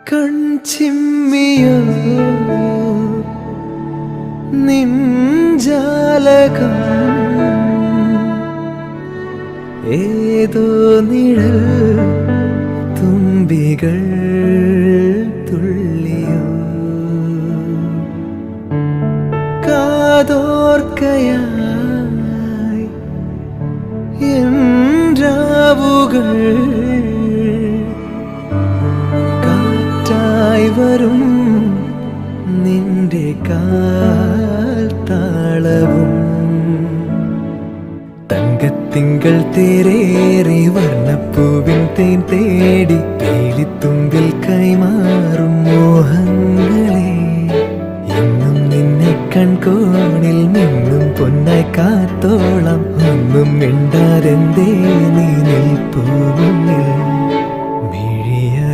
കൺചിമ്മിയോ നിൻജാലകം ഏതോ നിഴൽ തുമ്പികൾ തുള്ളിയോ കാതോർക്കയായി എൻ രാവുകൾ കാറ്റായി വരും നിന്റെ കാൽ താളവും തങ്കത്തിങ്കൾ തേരേറി വർണ്ണപ്പൂവിൻ തേൻ തേടി വേലിത്തുമ്പിൽ കൈമാറും മോഹങ്ങളെ എന്നും നിന്നെ കൺകോണിൽ നിന്നും പൊന്നായി കാത്തോളം ഒന്നും മിണ്ടാതെന്തേ നീ നിൽപ്പൂ മുന്നിൽ.